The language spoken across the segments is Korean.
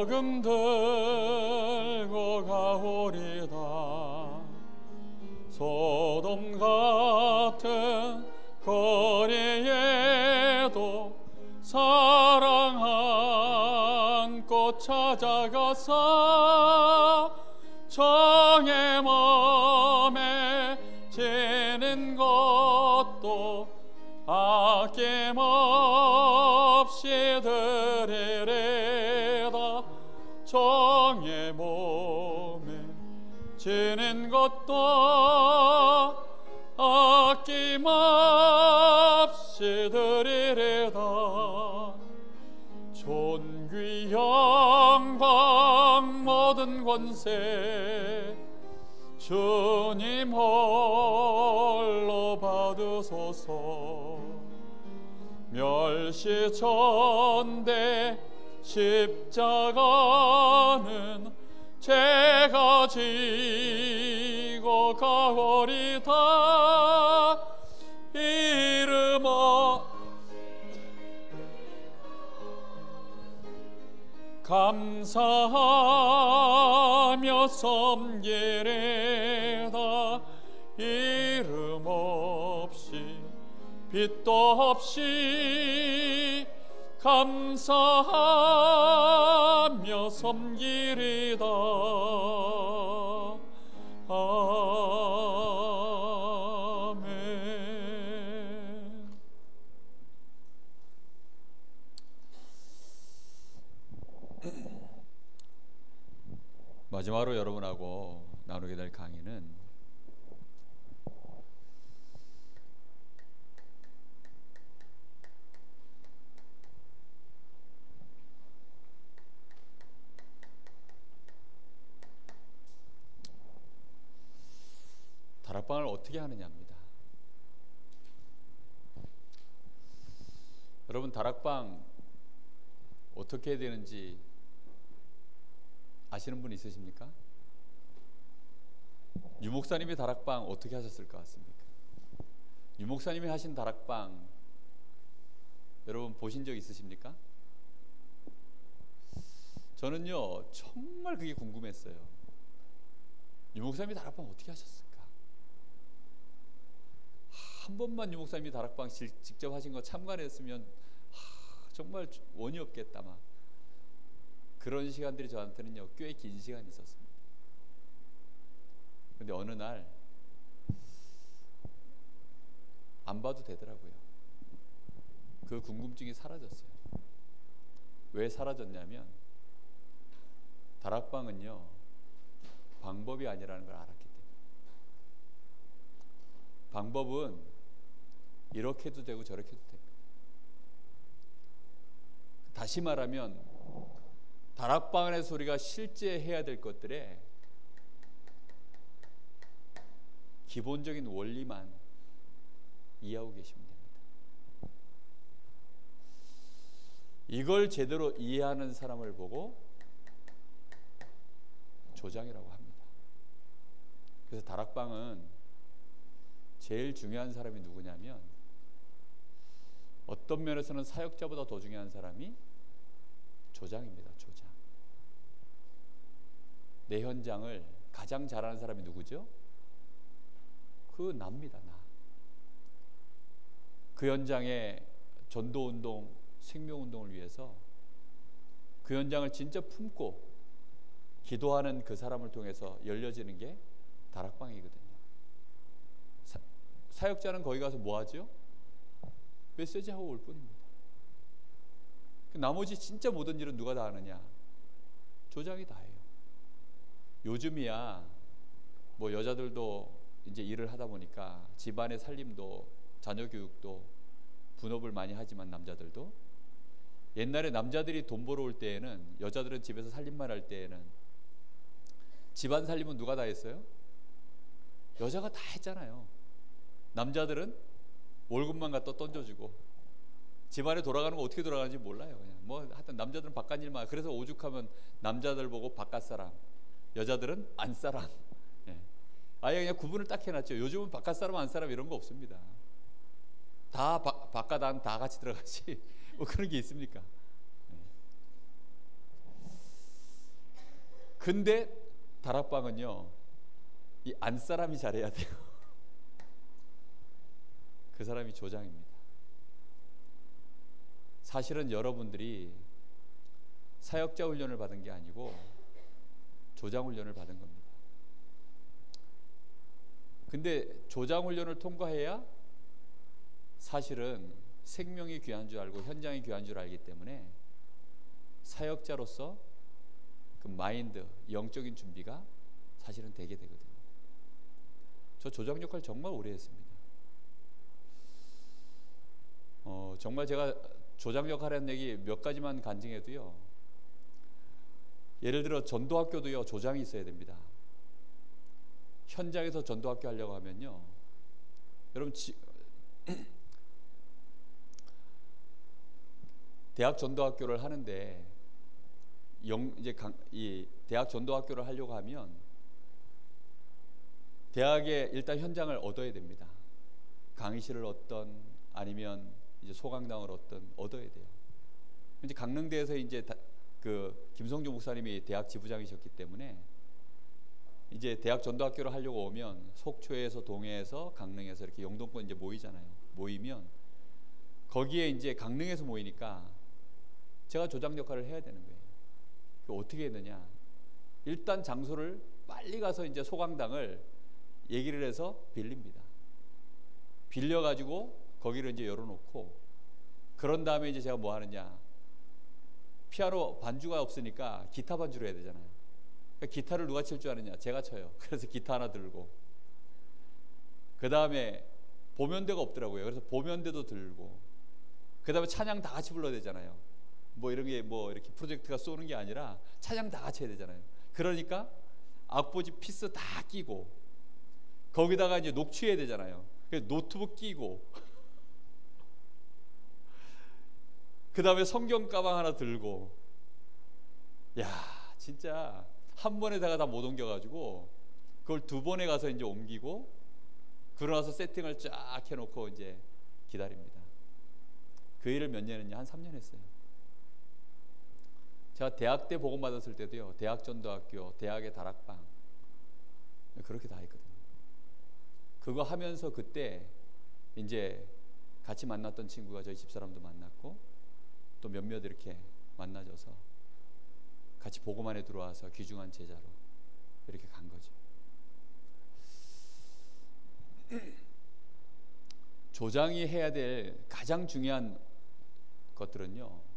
복음 들고 가오리다. 소돔 같은 거리에도 사랑한 꽃 찾아가서 정의 몸에 지는 것도 아낌없이 드리리다. 정의 몸에 지는 것도 아낌없이 드리리다. 존귀 영광 모든 권세 주님 홀로 받으소서. 멸시전대 십자가는 제가 지고 가오리다. 이름어 감사하며 섬기리다. 이름 없이 빛도 없이 감사하며 섬기리다. 아멘. 마지막으로 여러분하고 나누게 될 강의는 다락방을 어떻게 하느냐입니다. 여러분, 다락방 어떻게 해야 되는지 아시는 분 있으십니까? 유 목사님이 다락방 어떻게 하셨을 것 같습니까? 유 목사님이 하신 다락방 여러분 보신 적 있으십니까? 저는요 정말 그게 궁금했어요. 유 목사님이 다락방 어떻게 하셨을까? 한 번만 유 목사님이 다락방 직접 하신 거 참관했으면 정말 원이 없겠다 막 그런 시간들이 저한테는요 꽤 긴 시간이 있었습니다. 근데 어느 날 안 봐도 되더라고요. 그 궁금증이 사라졌어요. 왜 사라졌냐면 다락방은요 방법이 아니라는 걸 알았기 때문에. 방법은 이렇게 해도 되고 저렇게 해도 됩니다. 다시 말하면 다락방 안에서 우리가 실제 해야 될 것들의 기본적인 원리만 이해하고 계시면 됩니다. 이걸 제대로 이해하는 사람을 보고 조장이라고 합니다. 그래서 다락방은 제일 중요한 사람이 누구냐면 어떤 면에서는 사역자보다 더 중요한 사람이 조장입니다. 조장. 내 현장을 가장 잘하는 사람이 누구죠? 그 나입니다. 나. 그 현장의 전도운동, 생명운동을 위해서 그 현장을 진짜 품고 기도하는 그 사람을 통해서 열려지는 게 다락방이거든요. 사역자는 거기 가서 뭐 하죠? 메시지하고 올 뿐입니다. 나머지 진짜 모든 일은 누가 다 하느냐? 조장이 다 해요. 요즘이야 뭐 여자들도 이제 일을 하다 보니까 집안의 살림도 자녀 교육도 분업을 많이 하지만 남자들도 옛날에 남자들이 돈 벌어 올 때에는 여자들은 집에서 살림만 할 때에는 집안 살림은 누가 다 했어요? 여자가 다 했잖아요. 남자들은 월급만 갖다 던져주고 집안에 돌아가는 거 어떻게 돌아가는지 몰라요. 그냥 뭐 하여튼 남자들은 바깥 일만. 그래서 오죽하면 남자들 보고 바깥 사람, 여자들은 안 사람. 예. 아예 그냥 구분을 딱 해놨죠. 요즘은 바깥 사람 안 사람 이런 거 없습니다. 다 바깥 안 다 같이 들어가지 뭐 그런 게 있습니까? 예. 근데 다락방은요, 이 안사람이 잘해야 돼요. 그 사람이 조장입니다. 사실은 여러분들이 사역자 훈련을 받은 게 아니고 조장 훈련을 받은 겁니다. 근데 조장 훈련을 통과해야 사실은 생명이 귀한 줄 알고 현장이 귀한 줄 알기 때문에 사역자로서 그 마인드, 영적인 준비가 사실은 되게 되거든요. 저 조장 역할 정말 오래 했습니다. 정말 제가 조장 역할하는 얘기 몇 가지만 간증해도요, 예를 들어 전도학교도요, 조장이 있어야 됩니다. 현장에서 전도학교 하려고 하면요, 여러분 대학 전도학교를 하는데 이 대학 전도학교를 하려고 하면 대학에 일단 현장을 얻어야 됩니다. 강의실을 얻던 아니면 이제 소강당을 얻어야 돼요. 이제 강릉대에서 이제 그 김성주 목사님이 대학 지부장이셨기 때문에 이제 대학 전도학교를 하려고 오면 속초에서 동해에서 강릉에서 이렇게 영동권 이제 모이잖아요. 모이면 거기에 이제 강릉에서 모이니까 제가 조장 역할을 해야 되는 거예요. 어떻게 했느냐? 일단 장소를 빨리 가서 이제 소강당을 얘기를 해서 빌립니다. 빌려가지고 거기를 이제 열어놓고, 그런 다음에 이제 제가 뭐 하느냐? 피아노 반주가 없으니까 기타 반주를 해야 되잖아요. 그러니까 기타를 누가 칠 줄 아느냐? 제가 쳐요. 그래서 기타 하나 들고, 그 다음에 보면대가 없더라고요. 그래서 보면대도 들고, 그 다음에 찬양 다 같이 불러야 되잖아요. 뭐 이런 게 뭐 이렇게 프로젝트가 쏘는 게 아니라 찬양 다 같이 해야 되잖아요. 그러니까 악보지 피스 다 끼고, 거기다가 이제 녹취해야 되잖아요. 그래서 노트북 끼고, 그 다음에 성경 가방 하나 들고, 야 진짜 한 번에다가 다 못 옮겨가지고 그걸 두 번에 가서 이제 옮기고, 그러고 나서 세팅을 쫙 해놓고 이제 기다립니다. 그 일을 몇 년 했냐? 한 3년 했어요. 제가 대학 때 복음 받았을 때도요, 대학 전도학교, 대학의 다락방 그렇게 다 했거든요. 그거 하면서 그때 이제 같이 만났던 친구가 저희 집사람도 만났고, 또 몇몇 이렇게 만나져서 같이 복음 안에 들어와서 귀중한 제자로 이렇게 간 거죠. 조장이 해야 될 가장 중요한 것들은요,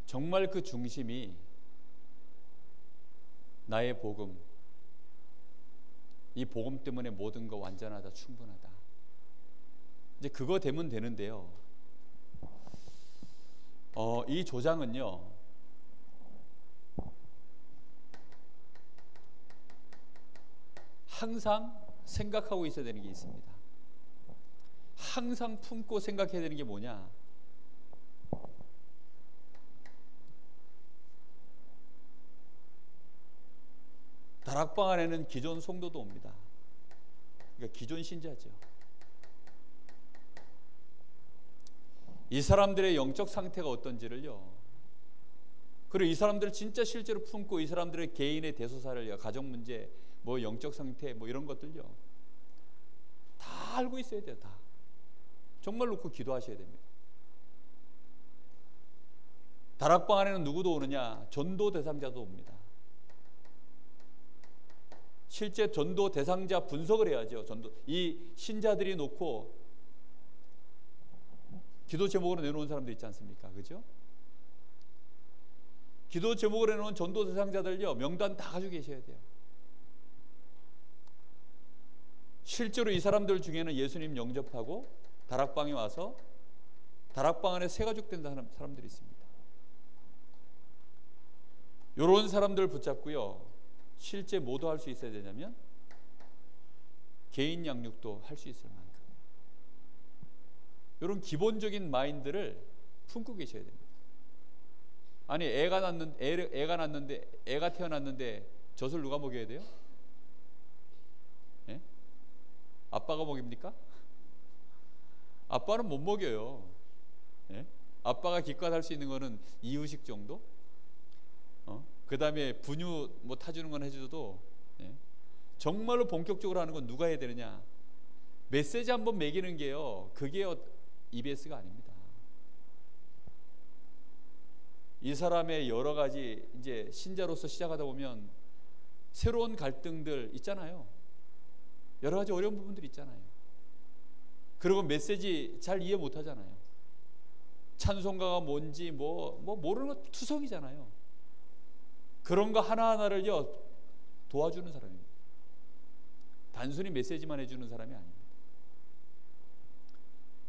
정말 그 중심이 나의 복음, 이 복음 때문에 모든 거 완전하다, 충분하다, 이제 그거 되면 되는데요, 이 조장은요, 항상 생각하고 있어야 되는 게 있습니다. 항상 품고 생각해야 되는 게 뭐냐? 다락방 안에는 기존 성도도 옵니다. 그러니까 기존 신자죠. 이 사람들의 영적 상태가 어떤지를요, 그리고 이 사람들을 진짜 실제로 품고 이 사람들의 개인의 대소사를요, 가정 문제, 뭐 영적 상태, 뭐 이런 것들요, 다 알고 있어야 돼요. 다 정말 놓고 기도하셔야 됩니다. 다락방 안에는 누구도 오느냐? 전도 대상자도 옵니다. 실제 전도 대상자 분석을 해야죠. 이 신자들이 놓고 기도 제목으로 내놓은 사람도 있지 않습니까? 그죠? 기도 제목으로 내놓은 전도 대상자들요, 명단 다 가지고 계셔야 돼요. 실제로 이 사람들 중에는 예수님 영접하고 다락방에 와서 다락방 안에 새가족 된 사람들이 있습니다. 이런 사람들 붙잡고요, 실제 뭐도 할 수 있어야 되냐면 개인 양육도 할 수 있을 만큼 이런 기본적인 마인드를 품고 계셔야 됩니다. 아니 애가 태어났는데 젖을 누가 먹여야 돼요? 예? 아빠가 먹입니까? 아빠는 못 먹여요. 예? 아빠가 기껏 할 수 있는 거는 이유식 정도? 그 다음에 분유 뭐 타주는 건 해줘도, 예? 정말로 본격적으로 하는 건 누가 해야 되느냐? 메시지 한번 매기는 게요, 그게 EBS가 아닙니다. 이 사람의 여러 가지 이제 신자로서 시작하다 보면 새로운 갈등들 있잖아요. 여러 가지 어려운 부분들이 있잖아요. 그리고 메시지 잘 이해 못 하잖아요. 찬송가가 뭔지 뭐 모르는 거 투성이잖아요. 그런 거 하나하나를요 도와주는 사람입니다. 단순히 메시지만 해주는 사람이 아닙니다.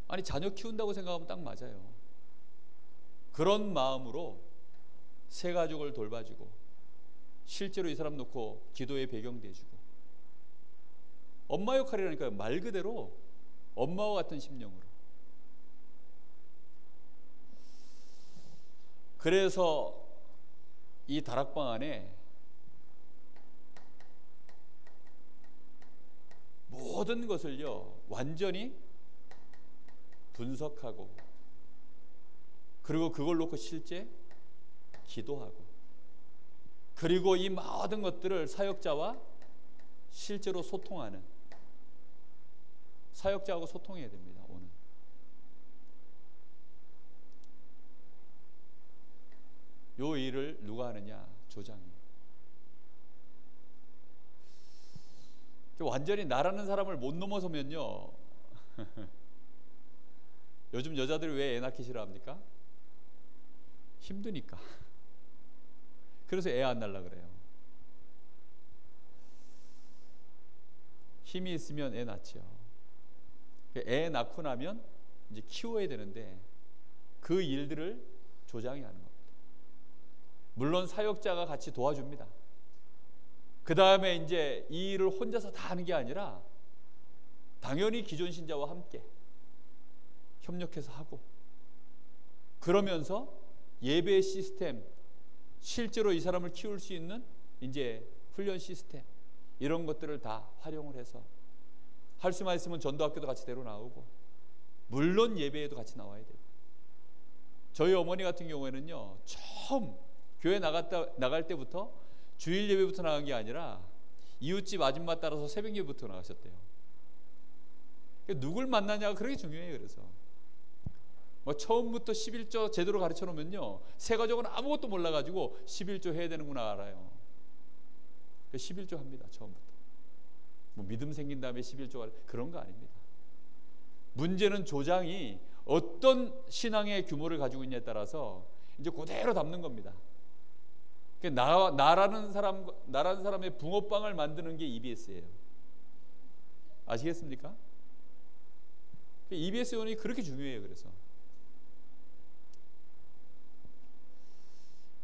아니, 자녀 키운다고 생각하면 딱 맞아요. 그런 마음으로 새 가족을 돌봐주고 실제로 이 사람 놓고 기도의 배경도 해주고, 엄마 역할이라니까요. 말 그대로 엄마와 같은 심령으로. 그래서 이 다락방 안에 모든 것을요 완전히 분석하고, 그리고 그걸 놓고 실제 기도하고, 그리고 이 모든 것들을 사역자와 실제로 소통하는, 사역자하고 소통해야 됩니다. 오늘 요 일을 누가 하느냐? 조장이. 완전히 나라는 사람을 못 넘어서면요 요즘 여자들이 왜 애 낳기 싫어합니까? 힘드니까. 그래서 애 안 낳으려고 그래요. 힘이 있으면 애 낳죠. 애 낳고 나면 이제 키워야 되는데 그 일들을 조장이 하는 겁니다. 물론 사역자가 같이 도와줍니다. 그 다음에 이제 이 일을 혼자서 다 하는 게 아니라 당연히 기존 신자와 함께 협력해서 하고, 그러면서 예배 시스템, 실제로 이 사람을 키울 수 있는 이제 훈련 시스템, 이런 것들을 다 활용을 해서 할 수만 있으면 전도학교도 같이 데려 나오고, 물론 예배에도 같이 나와야 되고. 저희 어머니 같은 경우에는요 처음 교회 나갈 때부터 주일 예배부터 나간 게 아니라 이웃집 아줌마 따라서 새벽 예배부터 나가셨대요. 누굴 만나냐가 그렇게 중요해요. 그래서 뭐 처음부터 11조 제대로 가르쳐 놓으면요 새 가족은 아무것도 몰라가지고 11조 해야 되는구나 알아요. 11조 합니다. 처음부터. 뭐 믿음 생긴 다음에 11조가 그런 거 아닙니다. 문제는 조장이 어떤 신앙의 규모를 가지고 있냐에 따라서 이제 그대로 담는 겁니다. 나라는 사람의 붕어빵을 만드는 게 EBS예요. 아시겠습니까? EBS 요원이 그렇게 중요해요. 그래서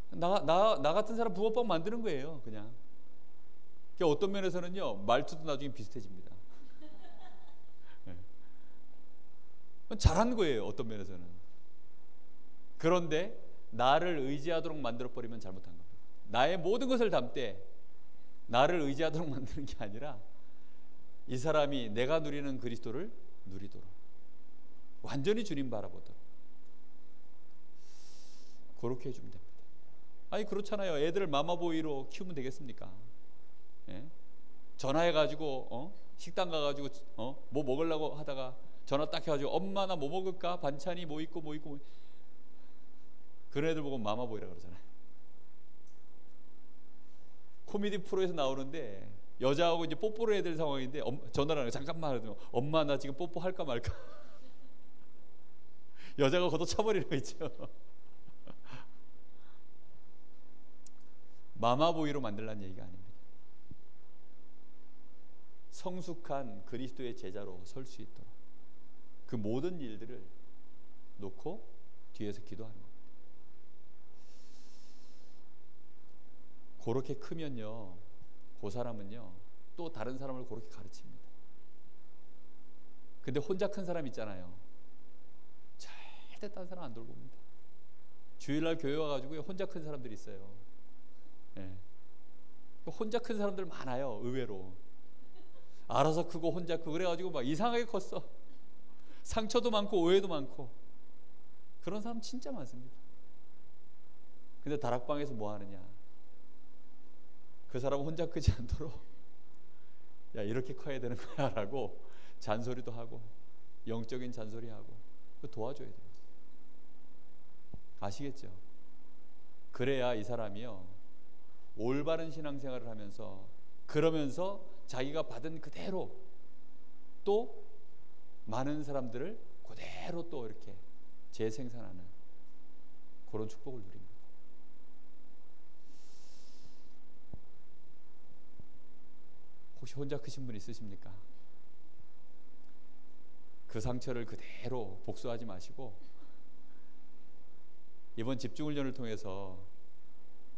나 같은 사람 붕어빵 만드는 거예요. 그냥. 어떤 면에서는요 말투도 나중에 비슷해집니다. 잘한 거예요. 어떤 면에서는. 그런데 나를 의지하도록 만들어버리면 잘못한 겁니다. 나의 모든 것을 담되 나를 의지하도록 만드는 게 아니라 이 사람이 내가 누리는 그리스도를 누리도록, 완전히 주님 바라보도록 그렇게 해주면 됩니다. 아니 그렇잖아요. 애들을 마마보이로 키우면 되겠습니까? 예? 전화해가지고 식당 가가지고 뭐 먹으려고 하다가 전화 딱 해가지고 엄마 나 뭐 먹을까? 반찬이 뭐 있고 뭐 있고. 그런 애들 보고 마마보이라 그러잖아요. 코미디 프로에서 나오는데 여자하고 이제 뽀뽀를 해야 될 상황인데 전화를 하는, 잠깐만 하더니 엄마 나 지금 뽀뽀 할까 말까. 여자가 걷어차버리는 거 있죠. 마마보이로 만들라는 얘기가 아닙니다. 성숙한 그리스도의 제자로 설 수 있도록 그 모든 일들을 놓고 뒤에서 기도하는 겁니다. 그렇게 크면요 그 사람은요 또 다른 사람을 그렇게 가르칩니다. 근데 혼자 큰 사람 있잖아요. 절대 다른 사람 안 돌봅니다. 주일날 교회 와가지고 혼자 큰 사람들이 있어요. 네. 혼자 큰 사람들 많아요. 의외로 알아서 크고 혼자 크고 그래가지고 막 이상하게 컸어. 상처도 많고 오해도 많고 그런 사람 진짜 많습니다. 근데 다락방에서 뭐 하느냐? 그 사람 혼자 크지 않도록 야 이렇게 커야 되는 거야 라고 잔소리도 하고 영적인 잔소리하고 도와줘야 돼요. 아시겠죠? 그래야 이 사람이요 올바른 신앙생활을 하면서 그러면서 자기가 받은 그대로 또 많은 사람들을 그대로 또 이렇게 재생산하는 그런 축복을 누립니다. 혹시 혼자 크신 분 있으십니까? 그 상처를 그대로 복수하지 마시고 이번 집중훈련을 통해서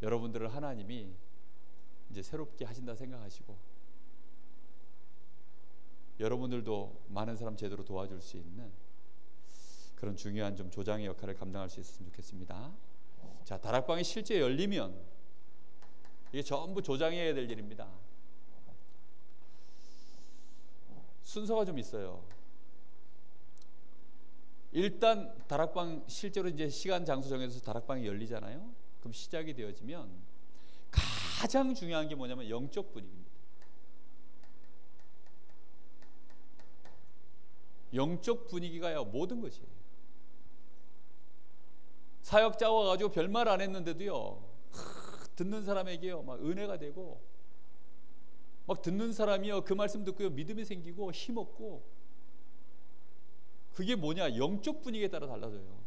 여러분들을 하나님이 이제 새롭게 하신다 생각하시고 여러분들도 많은 사람 제대로 도와줄 수 있는 그런 중요한 좀 조장의 역할을 감당할 수 있었으면 좋겠습니다. 자, 다락방이 실제 열리면 이게 전부 조장해야 될 일입니다. 순서가 좀 있어요. 일단 다락방 실제로 이제 시간 장소 정해서 다락방이 열리잖아요. 그럼 시작이 되어지면 가장 중요한 게 뭐냐면 영적 분위기입니다. 영적 분위기가요 모든 것이에요. 사역자 와가지고 별말 안 했는데도요 듣는 사람에게요 막 은혜가 되고 막 듣는 사람이요 그 말씀 듣고요 믿음이 생기고 힘없고 그게 뭐냐 영적 분위기에 따라 달라져요.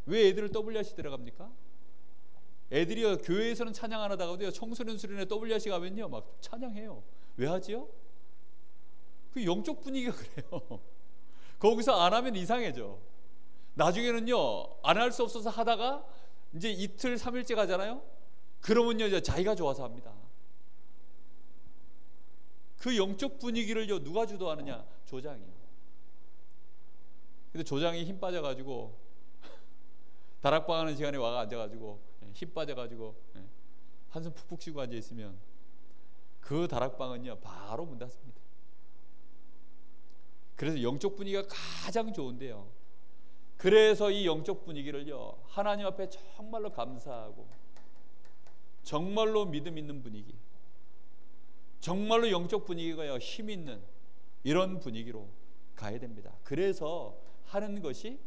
왜 애들을 WRC 데려갑니까? 애들이요 교회에서는 찬양 안 하다가도요 청소년 수련회 WRC 가면요 막 찬양해요. 왜 하지요? 그 영적 분위기가 그래요. 거기서 안 하면 이상해져. 나중에는요 안 할 수 없어서 하다가 이제 이틀 3일째 가잖아요. 그러면요 이제 자기가 좋아서 합니다. 그 영적 분위기를요 누가 주도하느냐? 조장이요. 근데 조장이 힘 빠져가지고 다락방 하는 시간에 와가 앉아가지고 힘 빠져가지고 한숨 푹푹 쉬고 앉아있으면 그 다락방은요 바로 문 닫습니다. 그래서 영적 분위기가 가장 좋은데요 그래서 이 영적 분위기를요 하나님 앞에 정말로 감사하고 정말로 믿음 있는 분위기 정말로 영적 분위기가요 힘 있는 이런 분위기로 가야 됩니다. 그래서 하는 것이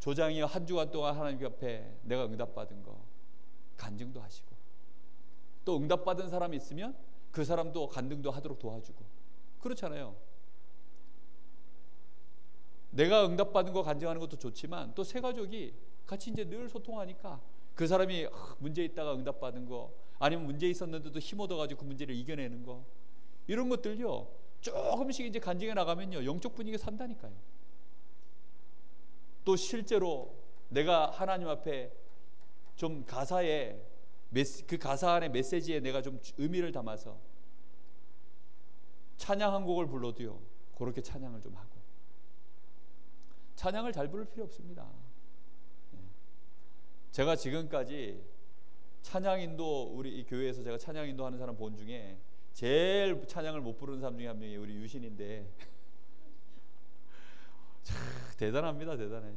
조장이 한 주간 동안 하나님 앞에 내가 응답받은 거 간증도 하시고 또 응답받은 사람이 있으면 그 사람도 간증도 하도록 도와주고 그렇잖아요. 내가 응답받은 거 간증하는 것도 좋지만 또 새 가족이 같이 이제 늘 소통하니까 그 사람이 문제 있다가 응답받은 거 아니면 문제 있었는데도 힘 얻어가지고 그 문제를 이겨내는 거 이런 것들요 조금씩 이제 간증해 나가면요 영적 분위기가 산다니까요. 또 실제로 내가 하나님 앞에 좀 가사에 그 가사 안에 메시지에 내가 좀 의미를 담아서 찬양 한 곡을 불러도요 그렇게 찬양을 좀 하고 찬양을 잘 부를 필요 없습니다. 제가 지금까지 찬양인도 우리 이 교회에서 제가 찬양인도 하는 사람 본 중에 제일 찬양을 못 부르는 사람 중에 한 명이 우리 유신인데 참 대단합니다. 대단해.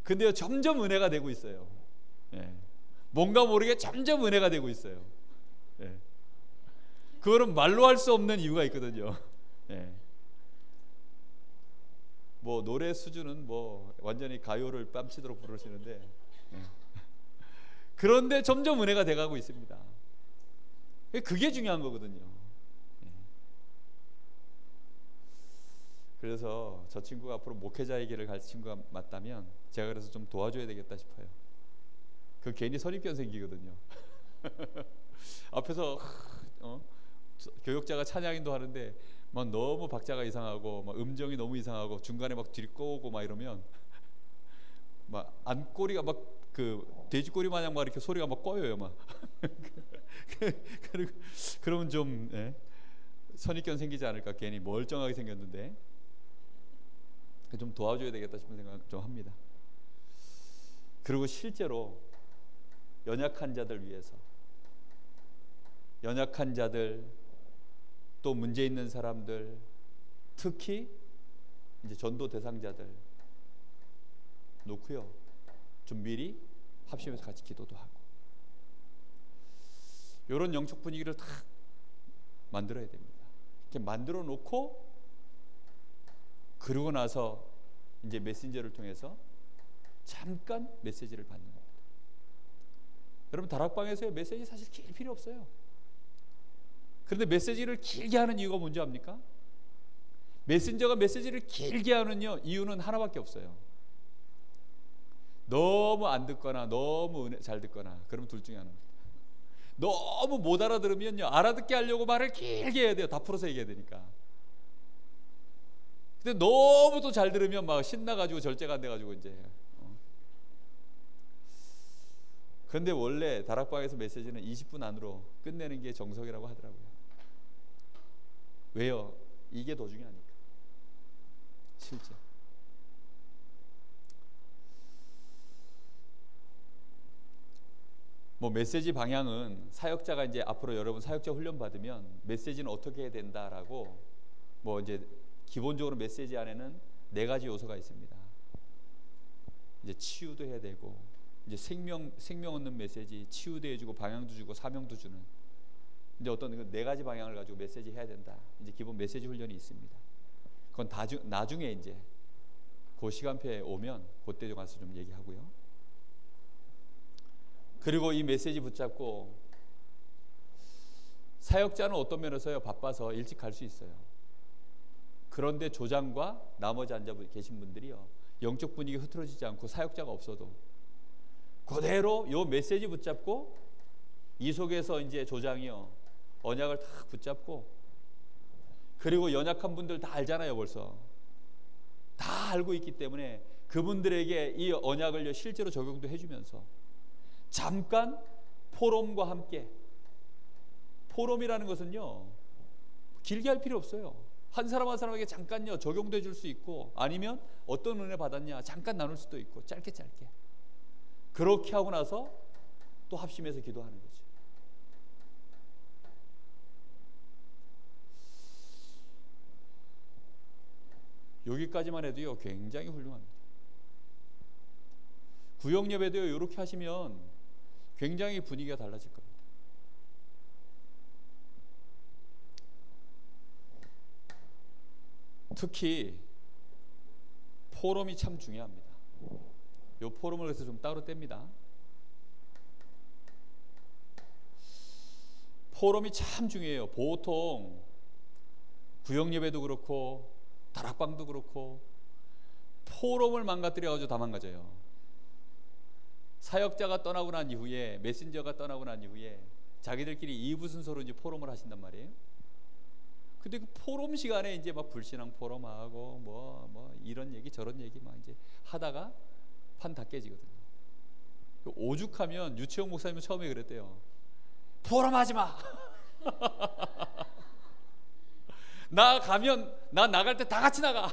근데요 점점 은혜가 되고 있어요. 뭔가 모르게 점점 은혜가 되고 있어요. 그거는 말로 할 수 없는 이유가 있거든요. 뭐 노래 수준은 뭐 완전히 가요를 뺨치도록 부르시는데 그런데 점점 은혜가 돼가고 있습니다. 그게 중요한 거거든요. 그래서 저 친구가 앞으로 목회자의 길을 갈 친구가 맞다면 제가 그래서 좀 도와줘야 되겠다 싶어요. 그 괜히 선입견 생기거든요. 앞에서 교역자가 찬양인도 하는데 막 너무 박자가 이상하고 막 음정이 너무 이상하고 중간에 막 뒤로 꼬고 막 이러면 막 안꼬리가 막 그 돼지꼬리 마냥 막 이렇게 소리가 막 꺼여요 막. 그리고 그러면 좀 선입견 생기지 않을까 괜히 멀쩡하게 생겼는데 좀 도와줘야 되겠다 싶은 생각 좀 합니다. 그리고 실제로 연약한 자들 위해서 연약한 자들 또 문제 있는 사람들 특히 이제 전도 대상자들 놓고요 좀 미리 합심해서 같이 기도도 하고 이런 영적 분위기를 다 만들어야 됩니다. 이렇게 만들어 놓고 그러고 나서 이제 메신저를 통해서 잠깐 메시지를 받는 겁니다. 여러분 다락방에서의 메시지 사실 길 필요 없어요. 그런데 메시지를 길게 하는 이유가 뭔지 압니까? 메신저가 메시지를 길게 하는 이유는 하나밖에 없어요. 너무 안 듣거나 너무 잘 듣거나, 그러면 둘 중에 하나입니다. 너무 못 알아들으면요, 알아듣게 하려고 말을 길게 해야 돼요. 다 풀어서 얘기해야 되니까. 근데 너무 또 잘 들으면 막 신나가지고 절제가 안 돼가지고 이제. 그런데 원래 다락방에서 메시지는 20분 안으로 끝내는 게 정석이라고 하더라고요. 왜요? 이게 더 중요하니까. 실제. 뭐 메시지 방향은 사역자가 이제 앞으로 여러분 사역자 훈련 받으면 메시지는 어떻게 해야 된다라고, 뭐 이제 기본적으로 메시지 안에는 4가지 요소가 있습니다. 이제 치유도 해야 되고, 이제 생명 얻는 메시지, 치유도 해주고 방향도 주고 사명도 주는, 이제 어떤 4가지 방향을 가지고 메시지 해야 된다. 이제 기본 메시지 훈련이 있습니다. 그건 나중에 이제 그 시간표에 오면 그때 가서 좀 얘기하고요. 그리고 이 메시지 붙잡고 사역자는 어떤 면에서요, 바빠서 일찍 갈 수 있어요. 그런데 조장과 나머지 앉아 계신 분들이요, 영적 분위기 흐트러지지 않고 사역자가 없어도 그대로 요 메시지 붙잡고, 이 속에서 이제 조장이요 언약을 다 붙잡고, 그리고 연약한 분들 다 알잖아요. 벌써 다 알고 있기 때문에 그분들에게 이 언약을 실제로 적용도 해주면서 잠깐 포럼과 함께, 포럼이라는 것은요 길게 할 필요 없어요. 한 사람 한 사람에게 잠깐요 적용도 해줄 수 있고, 아니면 어떤 은혜 받았냐 잠깐 나눌 수도 있고, 짧게 그렇게 하고 나서 또 합심해서 기도하는 거죠. 여기까지만 해도요 굉장히 훌륭합니다. 구역 예배도요 이렇게 하시면 굉장히 분위기가 달라질 겁니다. 특히 포럼이 참 중요합니다. 이 포럼을 그래서 좀 따로 뗍니다. 포럼이 참 중요해요. 보통 구역 예배도 그렇고 다락방도 그렇고 포럼을 망가뜨려가지고 다 망가져요. 사역자가 떠나고 난 이후에, 메신저가 떠나고 난 이후에 자기들끼리 2부 순서로 이제 포럼을 하신단 말이에요. 근데 그 포럼 시간에 이제 막 불신앙 포럼하고 뭐 이런 얘기 저런 얘기 막 이제 하다가 판 다 깨지거든요. 오죽하면 유채영 목사님은 처음에 그랬대요. 포럼하지 마. 나 가면, 나 나갈 때 다 같이 나가.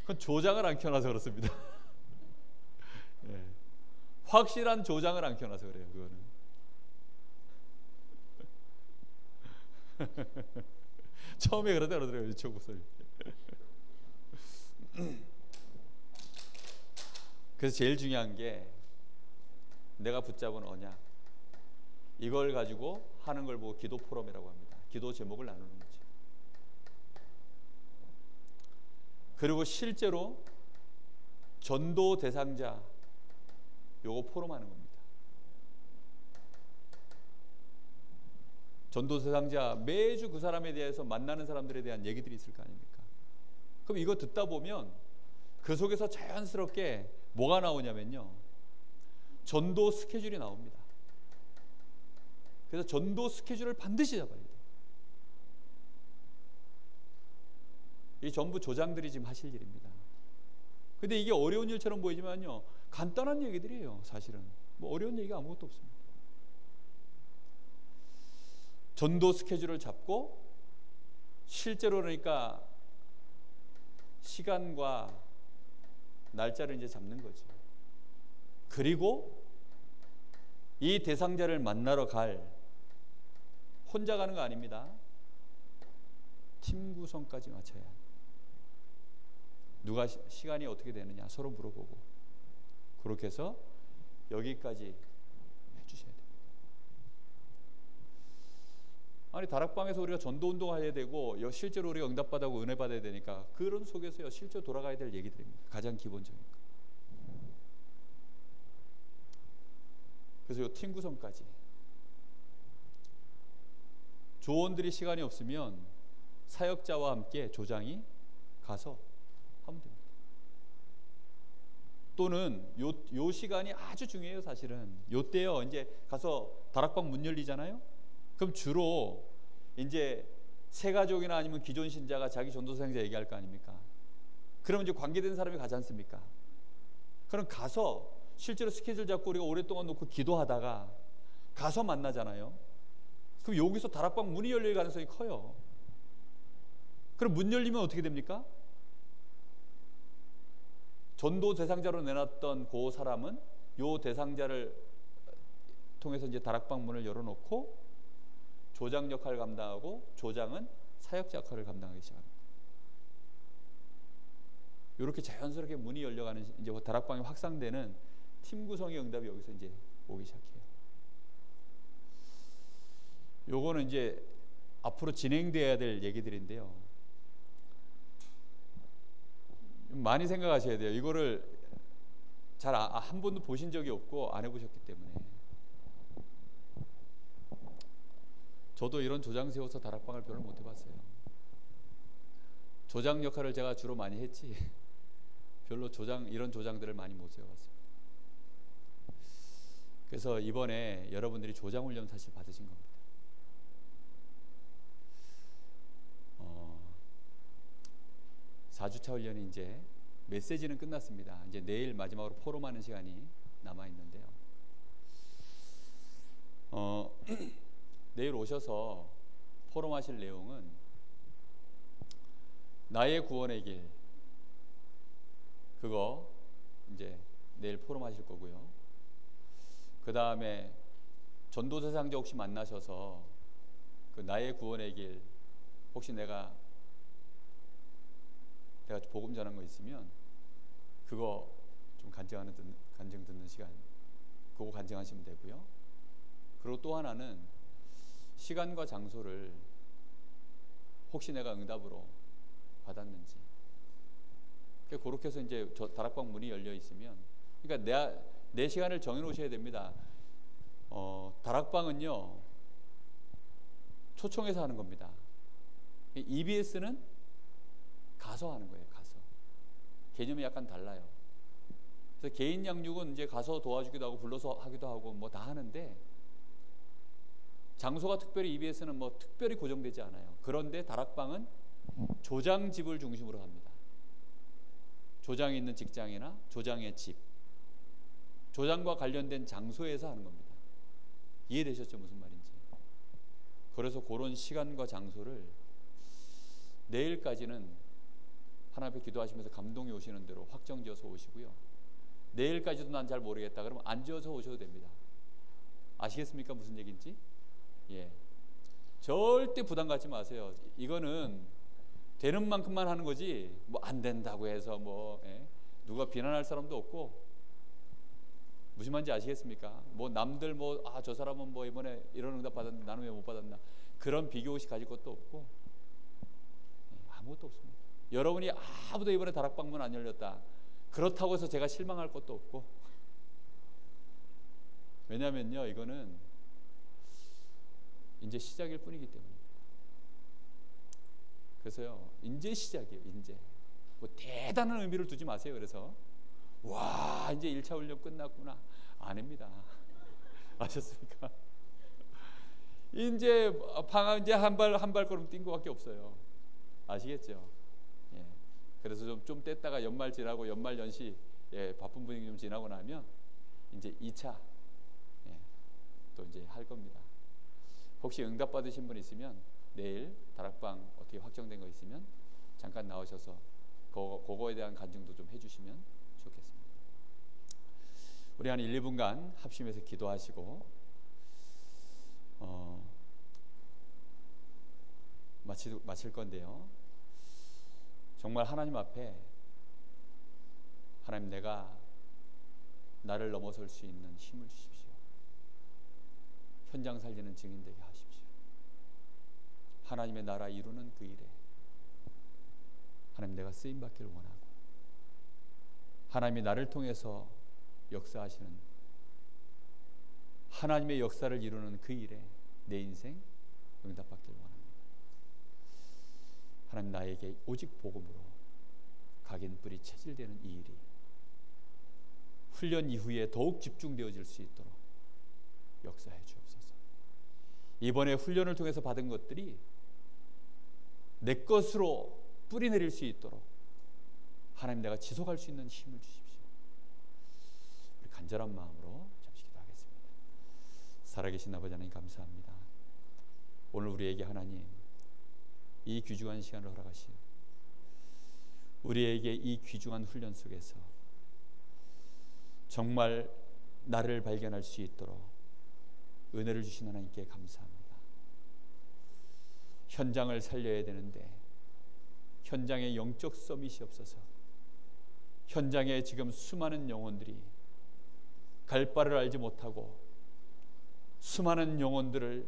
그건 조장을 안 켜놔서 그렇습니다. 네. 확실한 조장을 안 켜놔서 그래요. 그거는 처음에 그러더라고요. 유채영 목사님. 그래서 제일 중요한 게 내가 붙잡은 언약, 이걸 가지고 하는 걸 보고 기도 포럼이라고 합니다. 기도 제목을 나누는 거죠. 그리고 실제로 전도 대상자 요거 포럼하는 겁니다. 전도 대상자 매주 그 사람에 대해서 만나는 사람들에 대한 얘기들이 있을 거 아닙니까? 그럼 이거 듣다 보면 그 속에서 자연스럽게 뭐가 나오냐면요, 전도 스케줄이 나옵니다. 그래서 전도 스케줄을 반드시 잡아야 돼요. 이 전부 조장들이 지금 하실 일입니다. 근데 이게 어려운 일처럼 보이지만요 간단한 얘기들이에요. 사실은 뭐 어려운 얘기가 아무것도 없습니다. 전도 스케줄을 잡고 실제로 그러니까 시간과 날짜를 이제 잡는 거죠. 그리고 이 대상자를 만나러 혼자 가는 거 아닙니다. 팀 구성까지 맞춰야 합니다. 누가 시간이 어떻게 되느냐 서로 물어보고, 그렇게 해서 여기까지 해주셔야 돼요. 아니 다락방에서 우리가 전도운동 해야 되고 실제로 우리가 응답받고 은혜 받아야 되니까 그런 속에서요 실제로 돌아가야 될 얘기들입니다. 가장 기본적인 거. 그래서 이 팀 구성까지 조원들이 시간이 없으면 사역자와 함께 조장이 가서 하면 됩니다. 또는 요 시간이 아주 중요해요. 사실은 요때요 이제 가서 다락방 문 열리잖아요. 그럼 주로 이제 새가족이나 아니면 기존 신자가 자기 전도사역자 얘기할 거 아닙니까? 그러면 이제 관계된 사람이 가지 않습니까? 그럼 가서 실제로 스케줄 잡고 우리가 오랫동안 놓고 기도하다가 가서 만나잖아요. 그럼 여기서 다락방 문이 열릴 가능성이 커요. 그럼 문 열리면 어떻게 됩니까? 전도 대상자로 내놨던 그 사람은 요 대상자를 통해서 이제 다락방 문을 열어놓고 조장 역할을 감당하고 조장은 사역자 역할을 감당하기 시작합니다. 이렇게 자연스럽게 문이 열려가는 이제 다락방이 확산되는 팀 구성의 응답이 여기서 이제 오기 시작해요. 요거는 이제 앞으로 진행돼야 될 얘기들인데요. 많이 생각하셔야 돼요. 이거를 잘 한 번도 보신 적이 없고 안 해보셨기 때문에. 저도 이런 조장 세워서 다락방을 별로 못 해봤어요. 조장 역할을 제가 주로 많이 했지 별로 이런 조장들을 많이 못 세워봤습니다. 그래서 이번에 여러분들이 조장 훈련 사실 받으신 겁니다. 4주차 훈련이 이제 메시지는 끝났습니다. 이제 내일 마지막으로 포럼하는 시간이 남아 있는데요. 내일 오셔서 포럼하실 내용은 나의 구원의 길, 그거 이제 내일 포럼하실 거고요. 그 다음에 전도대상자 혹시 만나셔서 그 나의 구원의 길, 혹시 내가 복음 전한 거 있으면 그거 좀 간증 듣는 시간, 그거 간증하시면 되고요. 그리고 또 하나는 시간과 장소를 혹시 내가 응답으로 받았는지, 그렇게 해서 이제 다락방 문이 열려 있으면, 그러니까 내 시간을 정해 놓으셔야 됩니다. 다락방은요 초청해서 하는 겁니다. EBS는 가서 하는 거예요. 가서. 개념이 약간 달라요. 그래서 개인 양육은 이제 가서 도와주기도 하고 불러서 하기도 하고 뭐 다 하는데, 장소가 특별히 EBS는 뭐 특별히 고정되지 않아요. 그런데 다락방은 조장집을 중심으로 합니다. 조장이 있는 직장이나 조장의 집, 조장과 관련된 장소에서 하는 겁니다. 이해되셨죠? 무슨 말인지. 그래서 그런 시간과 장소를 내일까지는 하나님 앞에 기도하시면서 감동이 오시는 대로 확정지어서 오시고요. 내일까지도 난 잘 모르겠다 그러면 안 지어서 오셔도 됩니다. 아시겠습니까? 무슨 얘기인지? 예. 절대 부담 갖지 마세요. 이거는 되는 만큼만 하는 거지 뭐 안 된다고 해서 누가 비난할 사람도 없고, 무슨 말인지 아시겠습니까? 뭐 남들 저 사람은 뭐 이번에 이런 응답 받았는데 나는 왜 못 받았나, 그런 비교의식 가질 것도 없고 아무것도 없습니다. 여러분이 아무도 이번에 다락방문 안 열렸다 그렇다고 해서 제가 실망할 것도 없고, 왜냐면요 이거는 이제 시작일 뿐이기 때문입니다. 그래서요 이제 시작이에요. 이제 뭐 대단한 의미를 두지 마세요. 그래서 와 이제 1차 훈련 끝났구나, 아닙니다. 아셨습니까? 이제 방학 이제 한 발걸음 뛴 것밖에 없어요. 아시겠죠? 예. 그래서 좀 뗐다가 연말 지나고 연말 연시 바쁜 분위기 좀 지나고 나면 이제 2차 또 이제 할 겁니다. 혹시 응답 받으신 분 있으면 내일 다락방 어떻게 확정된 거 있으면 잠깐 나오셔서 그거에 대한 간증도 좀 해주시면 좋겠습니다. 우리 한 1, 2분간 합심해서 기도하시고 마칠 건데요. 정말 하나님 앞에, 하나님 내가 나를 넘어설 수 있는 힘을 주십시오. 현장 살리는 증인 되게 하십시오. 하나님의 나라 이루는 그 일에 하나님, 내가 쓰임 받기를 원하고 하나님이 나를 통해서 역사하시는 하나님의 역사를 이루는 그 일에 내 인생 응답받기를 원합니다. 하나님, 나에게 오직 복음으로 각인 뿌리 체질되는 이 일이 훈련 이후에 더욱 집중되어질 수 있도록 역사해 주옵소서. 이번에 훈련을 통해서 받은 것들이 내 것으로 뿌리 내릴 수 있도록 하나님, 내가 지속할 수 있는 힘을 주십시오. 우리 간절한 마음으로 잠시 기도하겠습니다. 살아계신 아버지 하나님, 감사합니다. 오늘 우리에게 하나님 이 귀중한 시간을 허락하신 우리에게 이 귀중한 훈련 속에서 정말 나를 발견할 수 있도록 은혜를 주신 하나님께 감사합니다. 현장을 살려야 되는데 현장에 영적 서밋이 없어서 현장에 지금 수많은 영혼들이 갈 바를 알지 못하고 수많은 영혼들을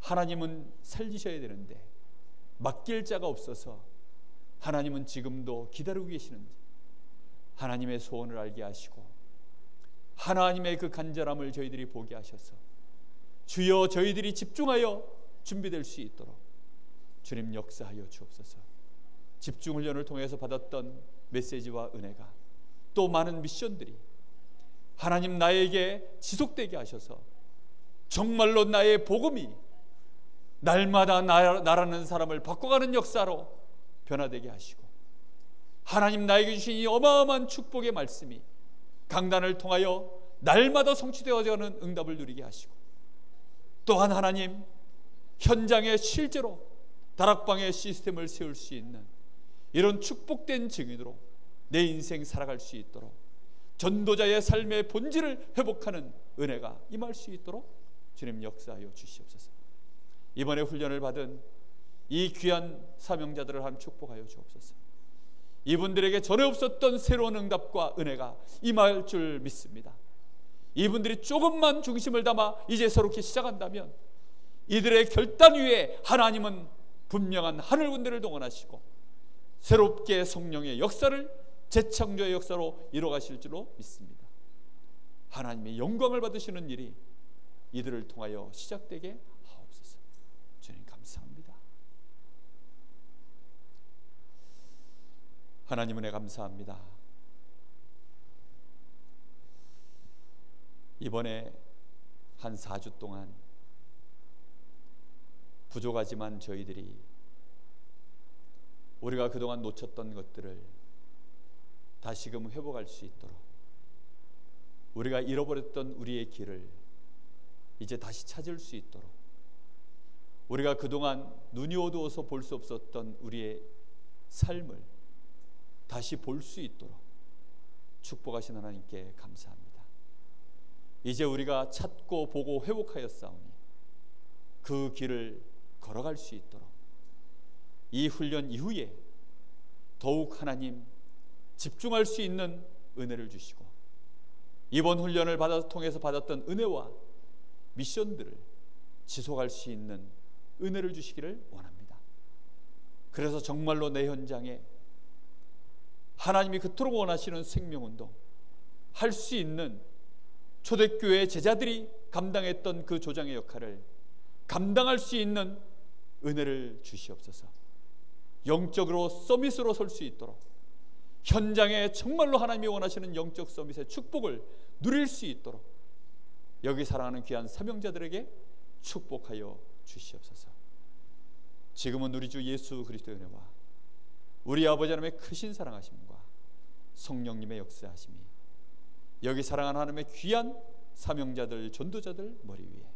하나님은 살리셔야 되는데 맡길 자가 없어서 하나님은 지금도 기다리고 계시는지 하나님의 소원을 알게 하시고 하나님의 그 간절함을 저희들이 보게 하셔서 주여 저희들이 집중하여 준비될 수 있도록 주님 역사하여 주옵소서. 집중훈련을 통해서 받았던 메시지와 은혜가 또 많은 미션들이 하나님 나에게 지속되게 하셔서 정말로 나의 복음이 날마다 나라는 사람을 바꿔가는 역사로 변화되게 하시고 하나님 나에게 주신 이 어마어마한 축복의 말씀이 강단을 통하여 날마다 성취되어가는 응답을 누리게 하시고 또한 하나님 현장에 실제로 다락방의 시스템을 세울 수 있는 이런 축복된 증인으로 내 인생 살아갈 수 있도록 전도자의 삶의 본질을 회복하는 은혜가 임할 수 있도록 주님 역사하여 주시옵소서. 이번에 훈련을 받은 이 귀한 사명자들을 한 축복하여 주옵소서. 이분들에게 전에 없었던 새로운 응답과 은혜가 임할 줄 믿습니다. 이분들이 조금만 중심을 담아 이제 새롭게 시작한다면 이들의 결단 위에 하나님은 분명한 하늘 군대를 동원하시고 새롭게 성령의 역사를 재창조의 역사로 이뤄가실 줄로 믿습니다. 하나님의 영광을 받으시는 일이 이들을 통하여 시작되게 하옵소서. 주님 감사합니다. 하나님 은혜 감사합니다. 이번에 한 4주 동안 부족하지만 저희들이 우리가 그동안 놓쳤던 것들을 다시금 회복할 수 있도록 우리가 잃어버렸던 우리의 길을 이제 다시 찾을 수 있도록 우리가 그동안 눈이 어두워서 볼 수 없었던 우리의 삶을 다시 볼 수 있도록 축복하신 하나님께 감사합니다. 이제 우리가 찾고 보고 회복하였사오니 그 길을 걸어갈 수 있도록 이 훈련 이후에 더욱 하나님 집중할 수 있는 은혜를 주시고 이번 훈련을 통해서 받았던 은혜와 미션들을 지속할 수 있는 은혜를 주시기를 원합니다. 그래서 정말로 내 현장에 하나님이 그토록 원하시는 생명운동 할 수 있는 초대교회 제자들이 감당했던 그 조장의 역할을 감당할 수 있는 은혜를 주시옵소서. 영적으로 서밋으로 설 수 있도록 현장에 정말로 하나님이 원하시는 영적 서밋의 축복을 누릴 수 있도록 여기 사랑하는 귀한 사명자들에게 축복하여 주시옵소서. 지금은 우리 주 예수 그리스도의 은혜와 우리 아버지 하나님의 크신 사랑하심과 성령님의 역사하심이 여기 사랑하는 하나님의 귀한 사명자들 전도자들 머리 위에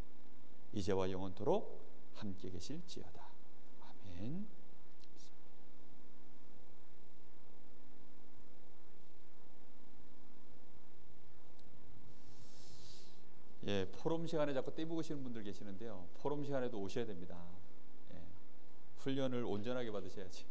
이제와 영원토록 함께 계실지어다. 아멘. 예, 포럼 시간에 자꾸 떼부으시는 분들 계시는데요. 포럼 시간에도 오셔야 됩니다. 예, 훈련을 온전하게 받으셔야지.